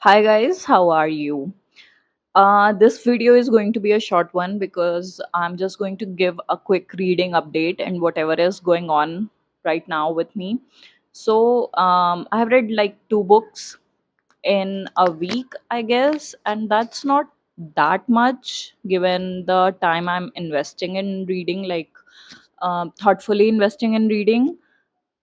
Hi guys, how are you? This video is going to be a short one because I'm just going to give a quick reading update and whatever is going on right now with me. I have read like two books in a week, I guess, and that's not that much given the time I'm investing in reading, thoughtfully investing in reading.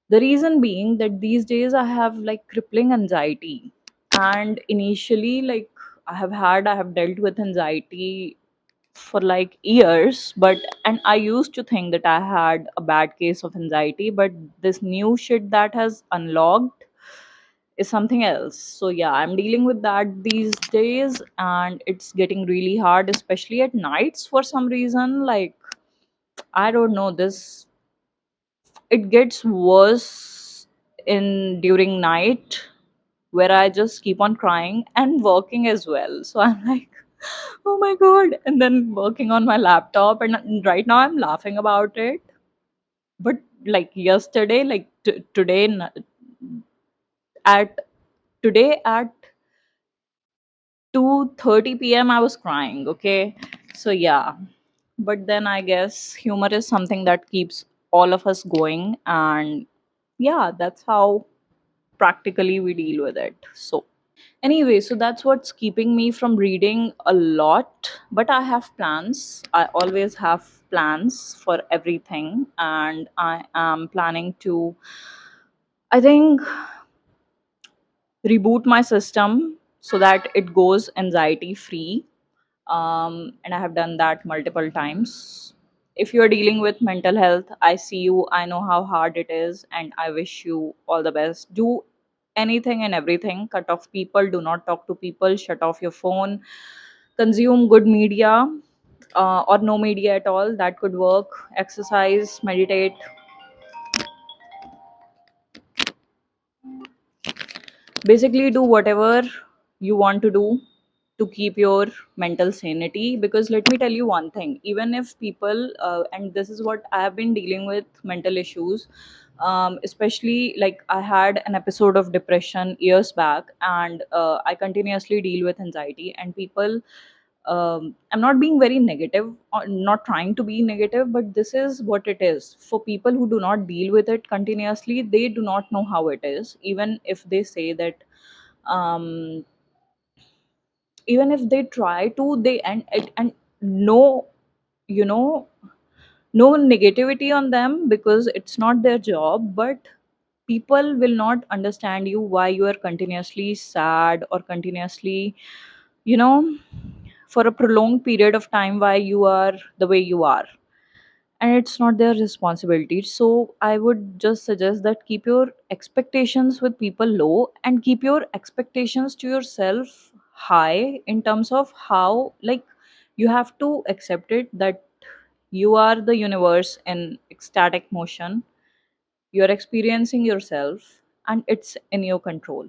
The reason being that these days I have like crippling anxiety. And initially, I have dealt with anxiety for like years, but and I used to think that I had a bad case of anxiety, but this new shit that has unlocked is something else. So yeah, I'm dealing with that these days, and it's getting really hard, especially at nights for some reason. I don't know, this it gets worse in during night where I just keep on crying and working as well. So I'm like, oh my god, and then working on my laptop, and right now I'm laughing about it. But like yesterday, at today at 2:30 p.m. I was crying. Okay, so yeah, but then I guess humor is something that keeps all of us going, and yeah, that's how practically we deal with it. So anyway, so that's what's keeping me from reading a lot, but I have plans. I always have plans for everything, and I am planning to, I think, reboot my system so that it goes anxiety free. And I have done that multiple times. If you're dealing with mental health, I see you, I know how hard it is, and I wish you all the best. Do anything and everything. Cut off people, do not talk to people, shut off your phone, consume good media, or no media at all. That could work. Exercise, meditate, basically do whatever you want to do to keep your mental sanity. Because let me tell you one thing, even if people and this is what I have been dealing with mental issues, especially like I had an episode of depression years back, and I continuously deal with anxiety. And people, I'm not being very negative or not trying to be negative, but this is what it is. For people who do not deal with it continuously, they do not know how it is. Um, Even if they try to, they and no, you know, no negativity on them because it's not their job, but people will not understand you why you are continuously sad or continuously, you know, for a prolonged period of time why you are the way you are, and it's not their responsibility. So I would just suggest that keep your expectations with people low and keep your expectations to yourself high, in terms of how, like, you have to accept it that you are the universe in ecstatic motion. You're experiencing yourself, and it's in your control.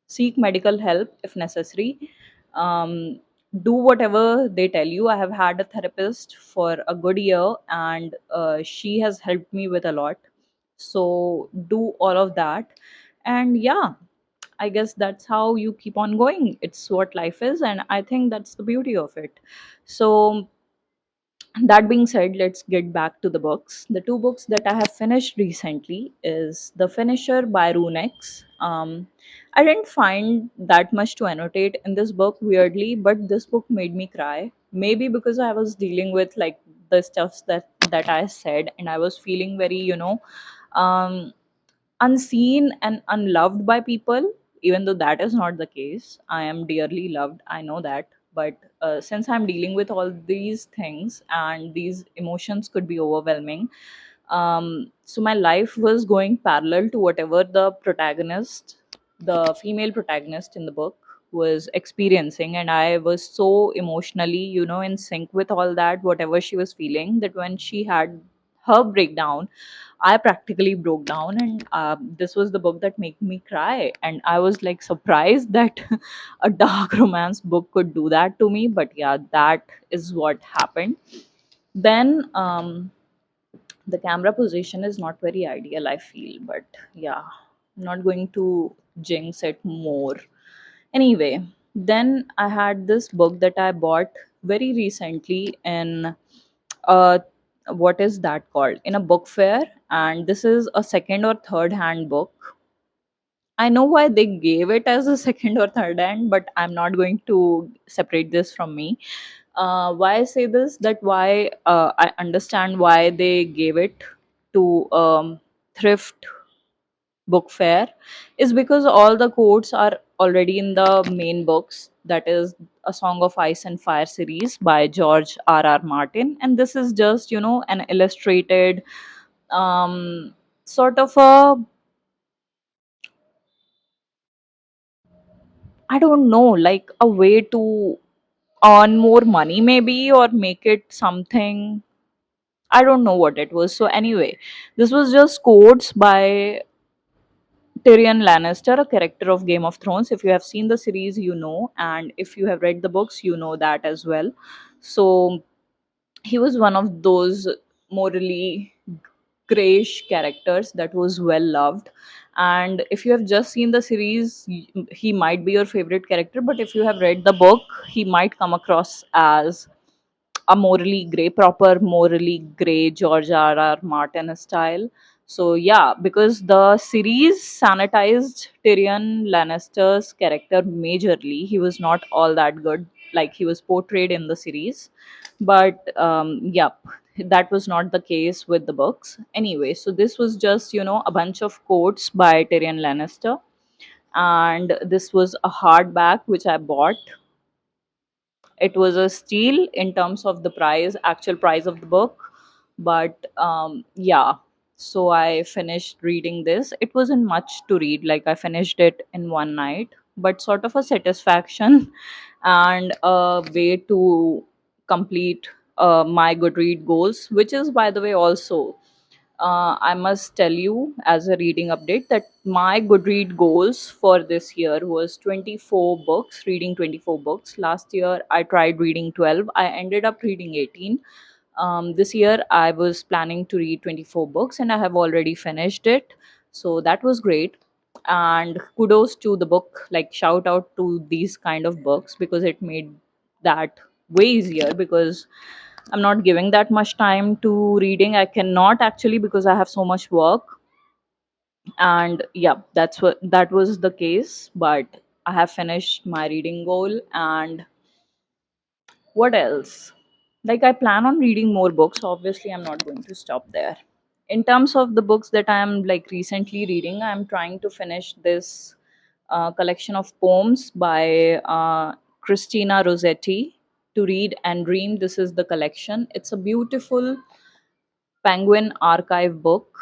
Seek medical help if necessary. um, do whatever they tell you. I have had a therapist for a good year, and she has helped me with a lot. So do all of that, and yeah, I guess that's how you keep on going. It's what life is, and I think that's the beauty of it. So that being said, let's get back to the books. The two books that I have finished recently is The Finisher by Runex. I didn't find that much to annotate in this book, weirdly, but this book made me cry. Maybe because I was dealing with like the stuff that I said, and I was feeling very, um, unseen and unloved by people, even though that is not the case. I am dearly loved, I know that. But since I'm dealing with all these things and these emotions could be overwhelming, so my life was going parallel to whatever the female protagonist in the book was experiencing. And I was so emotionally, in sync with all that, whatever she was feeling, that when she had her breakdown, I practically broke down. And this was the book that made me cry. And I was like surprised that a dark romance book could do that to me. But yeah, that is what happened. Then the camera position is not very ideal, I feel. But yeah, I'm not going to jinx it more. Anyway, then I had this book that I bought very recently in uh what is that called, in a book fair, and this is a second or third hand book. I know why they gave it as a second or third hand, but I'm not going to separate this from me. Why I say this, that why I understand why they gave it to thrift book fair, is because all the quotes are already in the main books, that is A Song of Ice and Fire series by George R. R. Martin, and this is just, an illustrated, sort of a, I don't know, like a way to earn more money maybe, or make it something. I don't know what it was. So anyway, this was just quotes by Tyrion Lannister, a character of Game of Thrones. If you have seen the series, you know, and if you have read the books, you know that as well. So he was one of those morally grayish characters that was well loved. And if you have just seen the series, he might be your favorite character. But if you have read the book, he might come across as a morally gray, proper morally gray George R. R. Martin style. So yeah, because the series sanitized Tyrion Lannister's character majorly. He was not all that good like he was portrayed in the series. But yep, that was not the case with the books. Anyway, so this was just, a bunch of quotes by Tyrion Lannister. And this was a hardback which I bought. It was a steal in terms of the price, actual price of the book. But yeah, so I finished reading this. It wasn't much to read, like I finished it in one night, but sort of a satisfaction and a way to complete my Goodread goals, which is, by the way, also, I must tell you as a reading update that my Goodread goals for this year was 24 books, reading 24 books. Last year I tried reading 12. I ended up reading 18. This year I was planning to read 24 books and I have already finished it. So that was great. And kudos to the book, like shout out to these kind of books, because it made that way easier, because I'm not giving that much time to reading. I cannot actually, because I have so much work. And yeah, that was the case. But I have finished my reading goal. And what else? Like, I plan on reading more books. Obviously, I'm not going to stop there. In terms of the books that I'm like recently reading, I'm trying to finish this collection of poems by Christina Rossetti, To Read and Dream. This is the collection. It's a beautiful Penguin Archive book.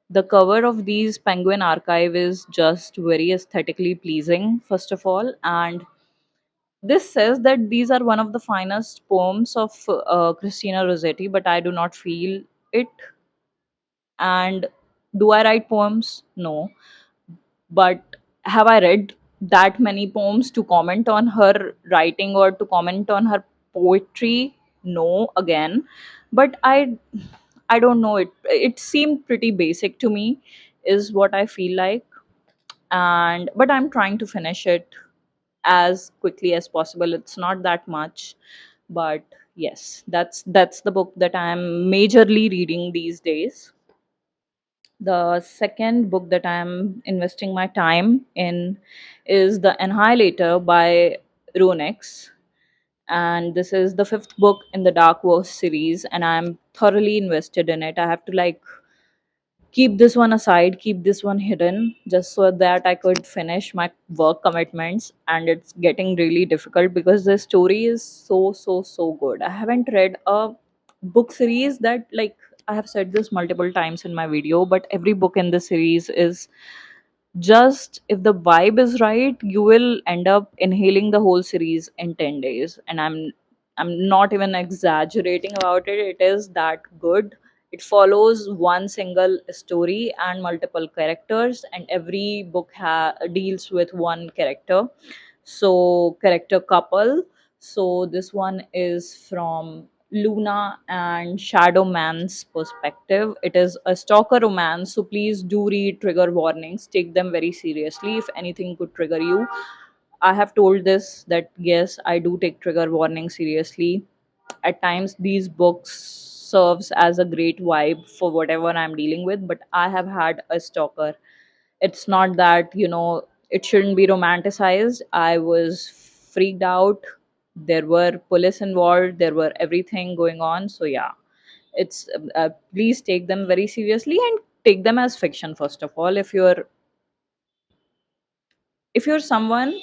The cover of these Penguin Archive is just very aesthetically pleasing, first of all. And this says that these are one of the finest poems of Christina Rossetti, but I do not feel it. And do I write poems? No. But have I read that many poems to comment on her writing or to comment on her poetry? No, again. But I don't know, it seemed pretty basic to me, is what I feel like. And but I'm trying to finish it as quickly as possible. It's not that much, but yes, that's the book that I'm majorly reading these days. The second book that I'm investing my time in is The Annihilator by Ronex. And this is the fifth book in the Dark Horse series, and I'm thoroughly invested in it. I have to like keep this one aside, keep this one hidden, just so that I could finish my work commitments. And it's getting really difficult because the story is so good. I haven't read a book series that, like, I have said this multiple times in my video, but every book in the series is just, if the vibe is right, you will end up inhaling the whole series in 10 days. And I'm not even exaggerating about it. It is that good. It follows one single story and multiple characters, and every book deals with one character. So character couple. So this one is from Luna and Shadow Man's perspective. It is a stalker romance, so please do read trigger warnings. Take them very seriously. If anything could trigger you, I have told this that yes, I do take trigger warning seriously. At times these books serves as a great vibe for whatever I'm dealing with, but I have had a stalker. It's not that, it shouldn't be romanticized. I was freaked out. There were police involved, there were everything going on. So yeah, it's please take them very seriously and take them as fiction. First of all, if you're someone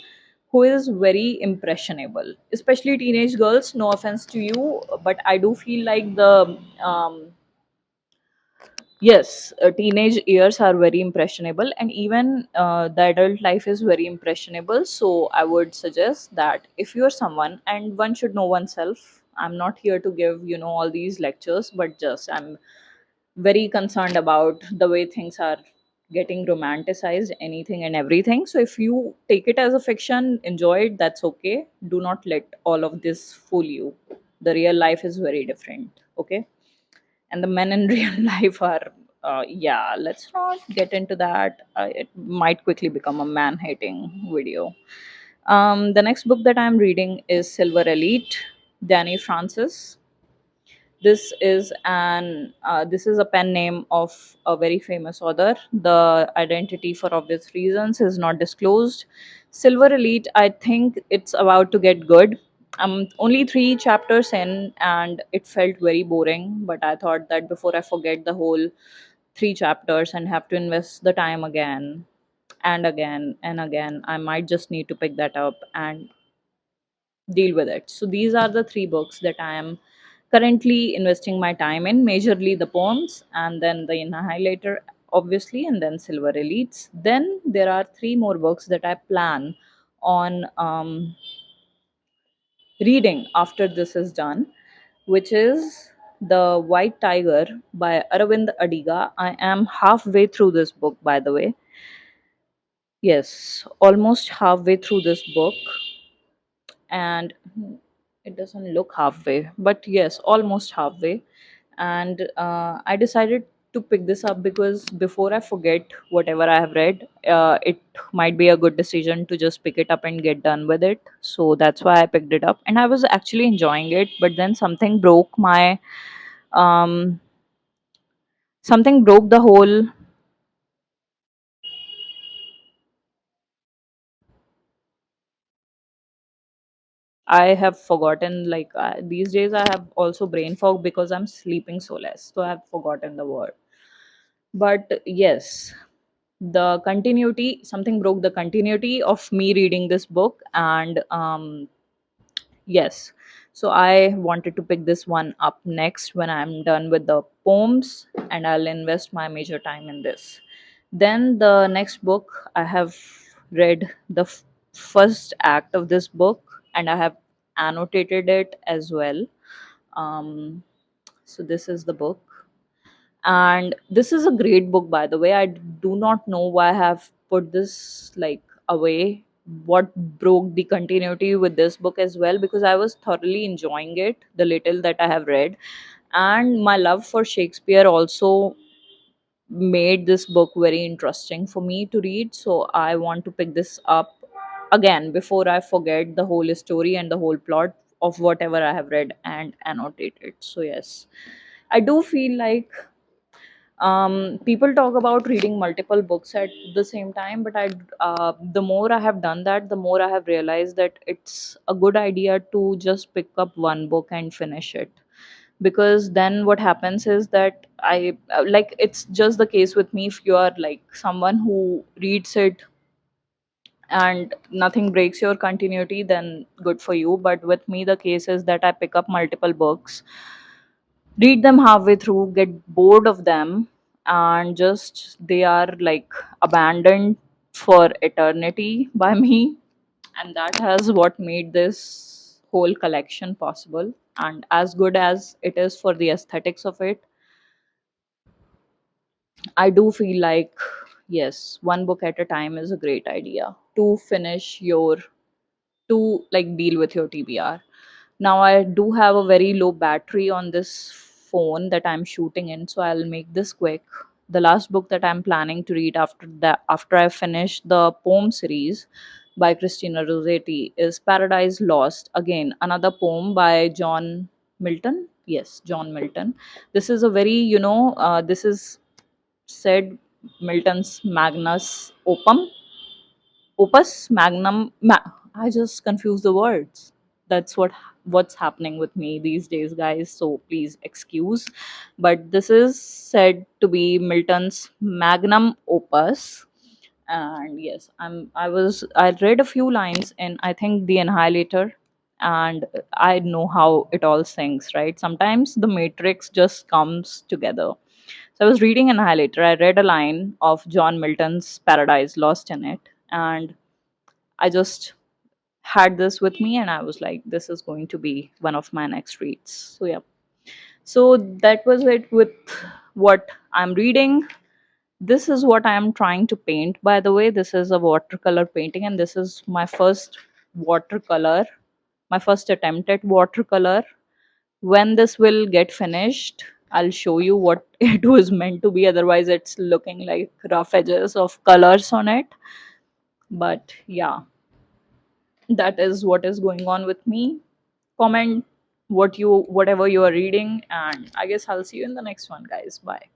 who is very impressionable, especially teenage girls, no offense to you, but I do feel like um, yes, teenage years are very impressionable, and even the adult life is very impressionable. So, I would suggest that if you're someone, and one should know oneself, I'm not here to give, all these lectures, but just I'm very concerned about the way things are getting romanticized, anything and everything. So, if you take it as a fiction, enjoy it, that's okay. Do not let all of this fool you. The real life is very different, okay? And the men in real life are yeah, let's not get into that. It might quickly become a man hating video. The next book that I'm reading is Silver Elite, Danny Francis. This is a pen name of a very famous author. The identity, for obvious reasons, is not disclosed. Silver Elite, I think it's about to get good. I'm only 3 chapters in, and it felt very boring. But I thought that before I forget the whole 3 chapters and have to invest the time again and again and again, I might just need to pick that up and deal with it. So these are the 3 books that I am currently investing my time in, majorly the poems, and then the Annihilator, obviously, and then Silver Elites. Then there are 3 more books that I plan on reading after this is done, which is The White Tiger by Aravind Adiga. I am halfway through this book, by the way. Yes, almost halfway through this book, and it doesn't look halfway, but yes, almost halfway. And I decided to pick this up because before I forget whatever I have read, it might be a good decision to just pick it up and get done with it. So that's why I picked it up, and I was actually enjoying it, but then um something broke the whole. I have forgotten, like, these days I have also brain fog because I'm sleeping so less. So I have forgotten the word. But yes, the continuity, something broke the continuity of me reading this book. And yes, so I wanted to pick this one up next when I'm done with the poems, and I'll invest my major time in this. Then the next book, I have read the first act of this book, and I have annotated it as well. Um, so this is the book, and this is a great book, by the way. I do not know why I have put this like away. What broke the continuity with this book as well, because I was thoroughly enjoying it, the little that I have read, and my love for Shakespeare also made this book very interesting for me to read. So I want to pick this up again before I forget the whole story and the whole plot of whatever I have read and annotated. So yes, I do feel like people talk about reading multiple books at the same time, but the more I have done that, the more I have realized that it's a good idea to just pick up one book and finish it. Because then what happens is that like, it's just the case with me. If you are like someone who reads it and nothing breaks your continuity, then good for you. But with me, the case is that I pick up multiple books, read them halfway through, get bored of them, and just they are like abandoned for eternity by me. And that has what made this whole collection possible. And as good as it is for the aesthetics of it, I do feel like, yes, one book at a time is a great idea to finish your, to like deal with your TBR. Now I do have a very low battery on this phone that I'm shooting in, so I'll make this quick. The last book that I'm planning to read after that, after I finish the poem series, by Christina Rossetti is Paradise Lost. Again, another poem by John Milton. Yes, John Milton. This is a very, this is said Milton's Magnus Opus Magnum. I just confuse the words. That's what's happening with me these days, guys. So please excuse. But this is said to be Milton's magnum opus. And yes, I read a few lines in, I think, The Annihilator, and I know how it all syncs, right? Sometimes the matrix just comes together. So I was reading Annihilator. I read a line of John Milton's Paradise Lost in it, and I just had this with me, and I was like, this is going to be one of my next reads. So yeah. So that was it with what I'm reading. This is what I am trying to paint, by the way. This is a watercolor painting, and this is my first watercolor, my first attempt at watercolor. When this will get finished, I'll show you what it was meant to be. Otherwise, it's looking like rough edges of colors on it. But yeah, that is what is going on with me. Comment whatever you are reading, and I guess I'll see you in the next one, guys. Bye.